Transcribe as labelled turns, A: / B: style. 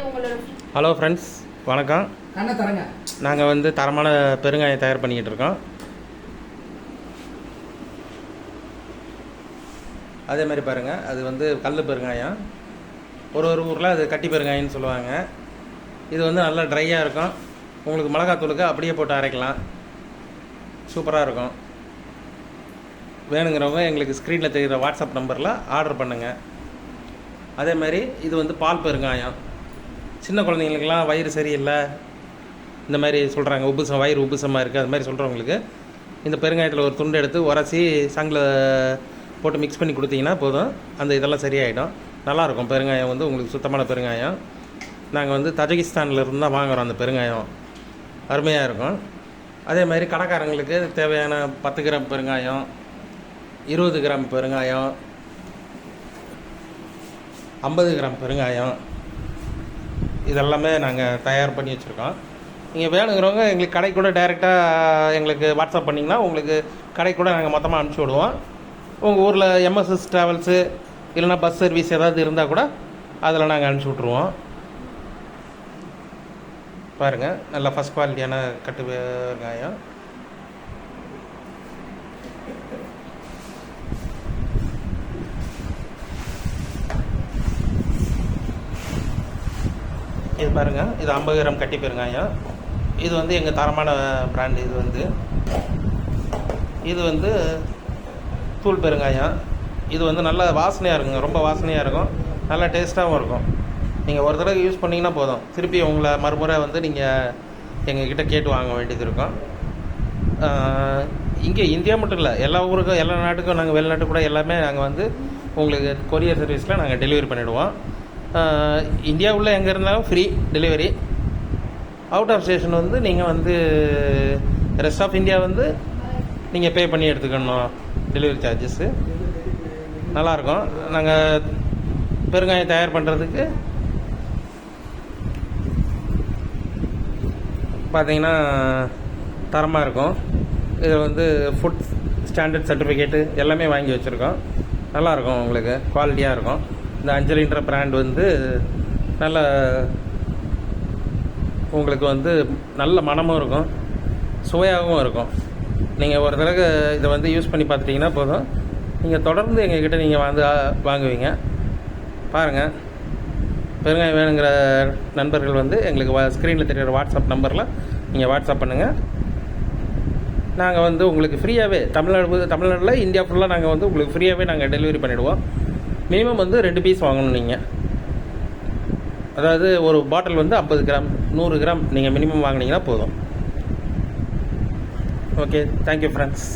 A: Hello friends, வணக்கம். நாங்கள் வந்து தரமான பெருங்காயம் தயார் பண்ணிக்கிட்டு இருக்கோம். அதே மாதிரி பாருங்கள், அது வந்து கல் பெருங்காயம். ஒரு ஊரில் அது கட்டி பெருங்காயம்னு சொல்லுவாங்க. இது வந்து நல்லா ட்ரையாக இருக்கும். உங்களுக்கு மிளகாத்தூளுக்கு அப்படியே போட்டு அரைக்கலாம். சூப்பராக இருக்கும். வேணுங்கிறவங்க எங்களுக்கு ஸ்க்ரீனில் தெரிகிற வாட்ஸ்அப் நம்பரில் ஆர்டர் பண்ணுங்கள். அதே மாதிரி இது வந்து பால் பெருங்காயம். சின்ன குழந்தைங்களுக்கெல்லாம் வயிறு சரியில்லை, இந்த மாதிரி சொல்கிறாங்க, வயிறு உப்புசமாக இருக்குது, அது மாதிரி சொல்கிறவங்களுக்கு இந்த பெருங்காயத்தில் ஒரு துண்டு எடுத்து உரசி சங்கில் போட்டு மிக்ஸ் பண்ணி கொடுத்தீங்கன்னா போதும், அந்த இதெல்லாம் சரியாயிடும். நல்லாயிருக்கும். பெருங்காயம் வந்து உங்களுக்கு சுத்தமான பெருங்காயம். நாங்கள் வந்து தஜிகிஸ்தான்லேருந்து தான் வாங்குகிறோம். அந்த பெருங்காயம் அருமையாக இருக்கும். அதே மாதிரி கடைக்காரங்களுக்கு தேவையான 10 கிராம் பெருங்காயம், 20 கிராம் பெருங்காயம், 50 கிராம் பெருங்காயம், இதெல்லாமே நாங்கள் தயார் பண்ணி வச்சுருக்கோம். நீங்கள் வேணுங்கிறவங்க எங்களுக்கு கடை கூட டைரெக்டாக எங்களுக்கு வாட்ஸ்அப் பண்ணிங்கன்னா உங்களுக்கு கடை கூட நாங்கள் மொத்தமாக அனுப்பிச்சி விடுவோம். உங்கள் ஊரில் எம்எஸ்எஸ் ட்ராவல்ஸு இல்லைனா பஸ் சர்வீஸ் ஏதாவது இருந்தால் கூட அதில் நாங்கள் அனுப்பிச்சி விட்ருவோம். பாருங்கள், நல்லா ஃபஸ்ட் குவாலிட்டியான கட்டு வெங்காயம். இது பாருங்கள், இது 50 கிராம் கட்டி பெருங்காயம். இது வந்து எங்கள் தரமான பிராண்டு. இது வந்து தூள் பெருங்காயம். இது வந்து நல்ல வாசனையாக இருக்குங்க, ரொம்ப வாசனையாக இருக்கும், நல்லா டேஸ்ட்டாகவும் இருக்கும். நீங்கள் ஒரு தடவை யூஸ் பண்ணிங்கன்னா போதும், திருப்பி உங்களை மறுமுறை வந்து நீங்கள் எங்ககிட்ட கேட்டு வாங்க வேண்டியது இருக்கும். இங்கே இந்தியா மட்டும் இல்லை, எல்லா ஊருக்கும் எல்லா நாட்டுக்கும் நாங்கள் வெளிநாட்டுக்கு கூட எல்லாமே நாங்கள் வந்து உங்களுக்கு கொரியர் சர்வீஸில் நாங்கள் டெலிவரி பண்ணிவிடுவோம். இந்தியாவுள்ள எங்கே இருந்தாலும் free delivery. Out of station வந்து நீங்கள் வந்து ரெஸ்ட் ஆஃப் இந்தியா வந்து நீங்கள் பே பண்ணி எடுத்துக்கணும் டெலிவரி சார்ஜஸ்ஸு. நல்லாயிருக்கும். நாங்கள் பெருங்காயம் தயார் பண்ணுறதுக்கு பார்த்தீங்கன்னா தரமாக இருக்கும். இதில் வந்து ஃபுட் ஸ்டாண்டர்ட் சர்டிஃபிகேட்டு எல்லாமே வாங்கி வச்சுருக்கோம். நல்லாயிருக்கும், உங்களுக்கு குவாலிட்டியாக இருக்கும். இந்த அஞ்சலின்ற பிராண்ட் வந்து நல்ல உங்களுக்கு வந்து நல்ல மனமும் இருக்கும், சுவையாகவும் இருக்கும். நீங்கள் ஒரு தடவை இதை வந்து யூஸ் பண்ணி பார்த்துட்டிங்கன்னா போதும், நீங்கள் தொடர்ந்து எங்ககிட்ட நீங்கள் வந்து வாங்குவீங்க. பாருங்கள், பெருங்காயம் வேணுங்கிற நண்பர்கள் வந்து எங்களுக்கு ஸ்க்ரீனில் தெரிகிற வாட்ஸ்அப் நம்பரில் நீங்கள் வாட்ஸ்அப் பண்ணுங்கள். நாங்கள் வந்து உங்களுக்கு ஃப்ரீயாகவே தமிழ்நாட்டில் இந்தியா ஃபுல்லாக நாங்கள் வந்து உங்களுக்கு ஃப்ரீயாகவே நாங்கள் டெலிவரி பண்ணிவிடுவோம். மினிமம் வந்து 2 பீஸ் வாங்கணும் நீங்கள். அதாவது ஒரு பாட்டில் வந்து 50 கிராம் 100 கிராம் நீங்கள் மினிமம் வாங்கினீங்கன்னா போதும். Okay, thank you friends.